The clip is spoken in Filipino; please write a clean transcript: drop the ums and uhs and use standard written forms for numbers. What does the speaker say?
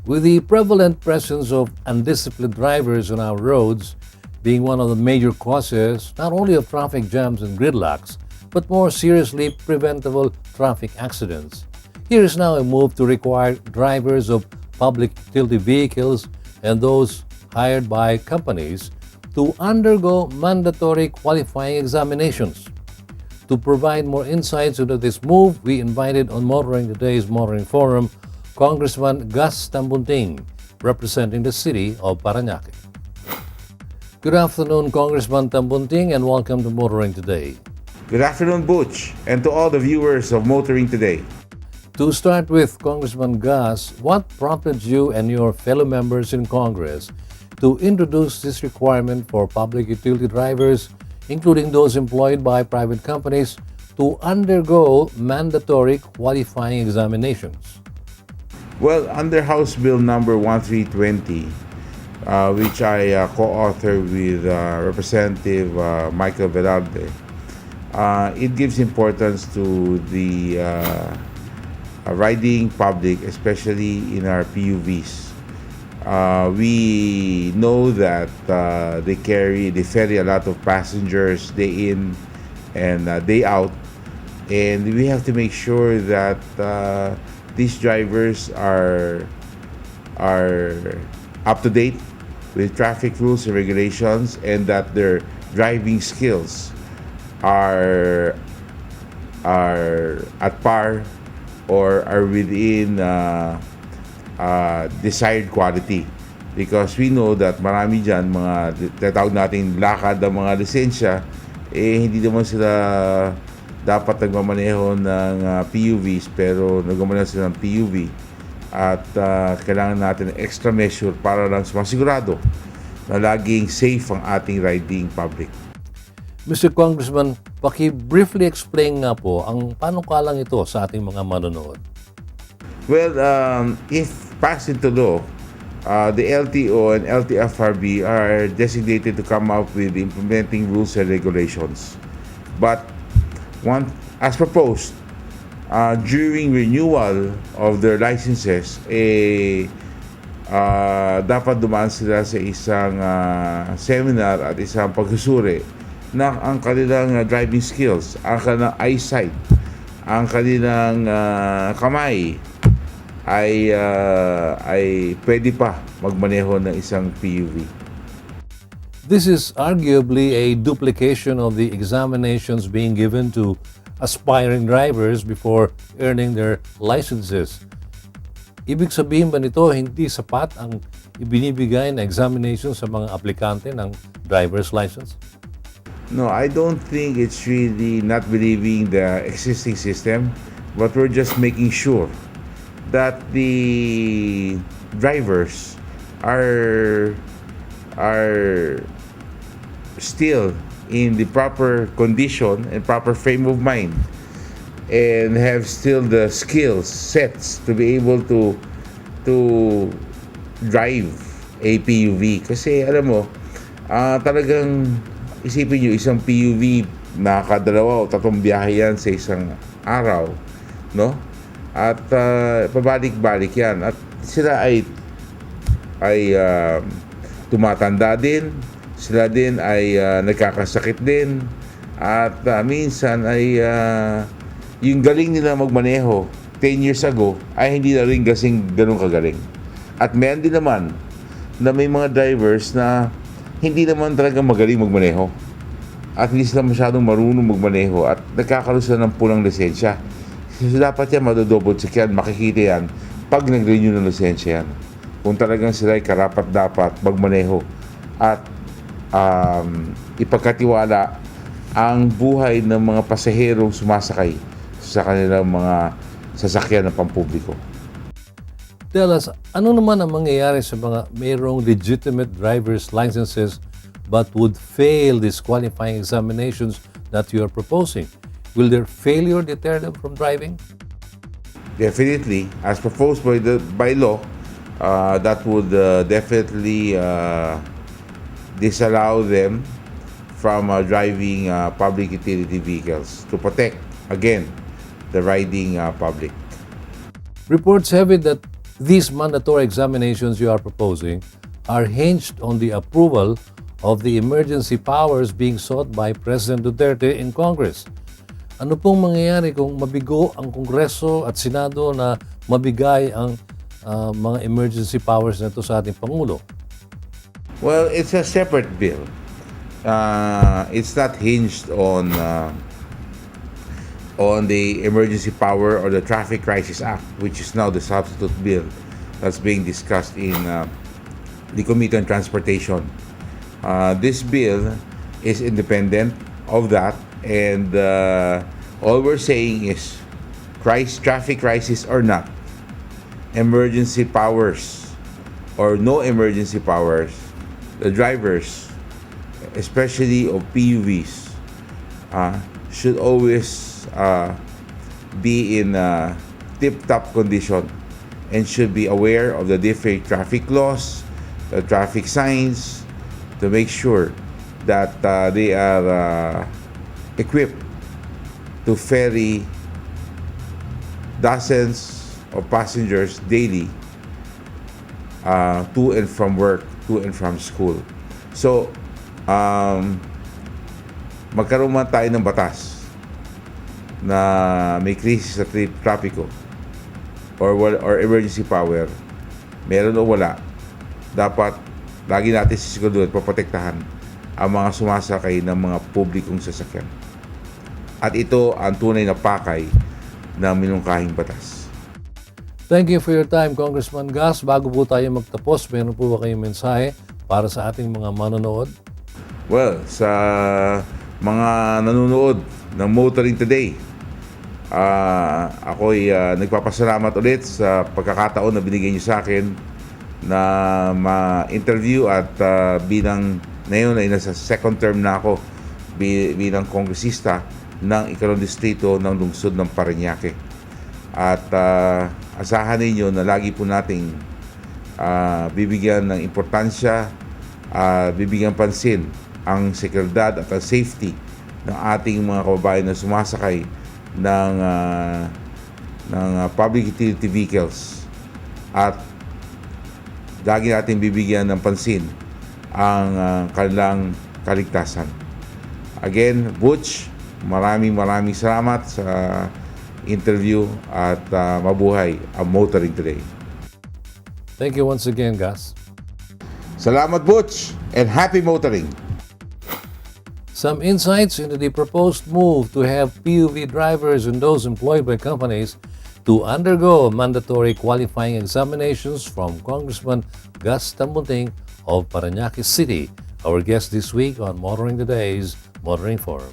With the prevalent presence of undisciplined drivers on our roads being one of the major causes not only of traffic jams and gridlocks, but more seriously preventable traffic accidents, here is now a move to require drivers of public utility vehicles and those hired by companies to undergo mandatory qualifying examinations. To provide more insights into this move, we invited on Motoring Today's Motoring Forum Congressman Gus Tambunting, representing the City of Paranaque. Good afternoon, Congressman Tambunting, and welcome to Motoring Today. Good afternoon, Butch, and to all the viewers of Motoring Today. To start with, Congressman Gus, what prompted you and your fellow members in Congress to introduce this requirement for public utility drivers, including those employed by private companies, to undergo mandatory qualifying examinations? Well, under House Bill number 1320, which I co-authored with Representative Michael Velarde, it gives importance to the riding public, especially in our PUVs. We know that they ferry a lot of passengers day in and day out, and we have to make sure that these drivers are up to date with traffic rules and regulations, and that their driving skills are at par or are within desired quality, because we know that marami dyan mga tatawag natin lakad ng mga lisensya, hindi naman sila dapat nagmamaneho ng PUVs, pero nagmamaneho sila ng PUV, at kailangan natin ng extra measure para lang masigurado na laging safe ang ating riding public. Mr. Congressman, paki-briefly explain nga po ang panukalang ito sa ating mga manonood. Well, if passed into law, the LTO and LTFRB are designated to come up with implementing rules and regulations. But as proposed, during renewal of their licenses, dapat dumaan sila sa isang seminar at isang pagsusuri na ang kanilang driving skills, ang kanilang eyesight, ang kanilang kamay ay pwede pa magmaneho ng isang PUV. This is arguably a duplication of the examinations being given to aspiring drivers before earning their licenses. Ibig sabihin ba nito hindi sapat ang ibinibigay na examination sa mga aplikante ng driver's license? No, I don't think it's really not believing the existing system, but we're just making sure that the drivers are still in the proper condition and proper frame of mind, and have still the skills sets to be able to drive a PUV. Kasi alam mo, talagang isipin nyo, isang PUV, nakakadalawa o tatlong biyahe yan sa isang araw, no? At pabalik-balik yan. At sila ay tumatanda din, sila din ay nagkakasakit din, at minsan ay yung galing nila magmaneho 10 years ago ay hindi na rin kasing ganun kagaling. At meron din naman na may mga drivers na hindi naman talaga magaling magmaneho at hindi sila masyadong marunong magmaneho at nagkakaroon sila ng pulang lisensya. So dapat yan madodouble check yan, makikita yan pag nag-renew ng lisensya yan, kung talagang sila ay karapat-dapat magmaneho at ipagkatiwala ang buhay ng mga pasaherong sumasakay sa kanilang mga sasakyan ng pampubliko. Tell us, ano naman ang mangyayari sa mga mayroong legitimate driver's licenses but would fail these qualifying examinations that you are proposing? Will their failure deter them from driving? Definitely, as proposed by law, that would definitely disallow them from driving public utility vehicles to protect, again, the riding public. Reports have it that These mandatory examinations you are proposing are hinged on the approval of the emergency powers being sought by President Duterte in Congress. Ano pong mangyayari kung mabigo ang Kongreso at Senado na mabigay ang mga emergency powers na ito sa ating Pangulo? Well, it's a separate bill. It's not hinged on the emergency power or the Traffic Crisis Act, which is now the substitute bill that's being discussed in the Committee on Transportation. This bill is independent of that, and all we're saying is traffic crisis or not, emergency powers or no emergency powers, the drivers, especially of PUVs, should always be in tip-top condition and should be aware of the different traffic laws, the traffic signs, to make sure that they are equipped to ferry dozens of passengers daily to and from work, to and from school. So, magkaroon man tayo ng batas na may krisis sa trapiko or emergency power, meron o wala, dapat lagi natin sisiguraduhin at paprotektahan ang mga sumasakay ng mga publikong sasakyan. At ito ang tunay na pakay ng minungkahing batas. Thank you for your time, Congressman Gus. Bago po tayo magtapos, meron po ba kayong mensahe para sa ating mga manonood? Well, sa mga nanonood ng Motoring Today, ako'y nagpapasalamat ulit sa pagkakataon na binigay niyo sa akin na ma-interview at bilang ngayon ay nasa second term na ako bilang kongresista ng ikalawang distrito ng lungsod ng Paranaque. At asahan ninyo na lagi po nating bibigyan ng importansya, bibigyan pansin ang seguridad at ang safety ng ating mga kababayan na sumasakay ng public utility vehicles, at lagi natin bibigyan ng pansin ang kanilang kaligtasan. Again, Butch, maraming salamat sa interview at mabuhay ang Motoring Today. Thank you once again, Gus. Salamat, Butch, and happy motoring! Some insights into the proposed move to have PUV drivers and those employed by companies to undergo mandatory qualifying examinations from Congressman Gus Tambunting of Paranaque City, our guest this week on Motoring Today's Motoring Forum.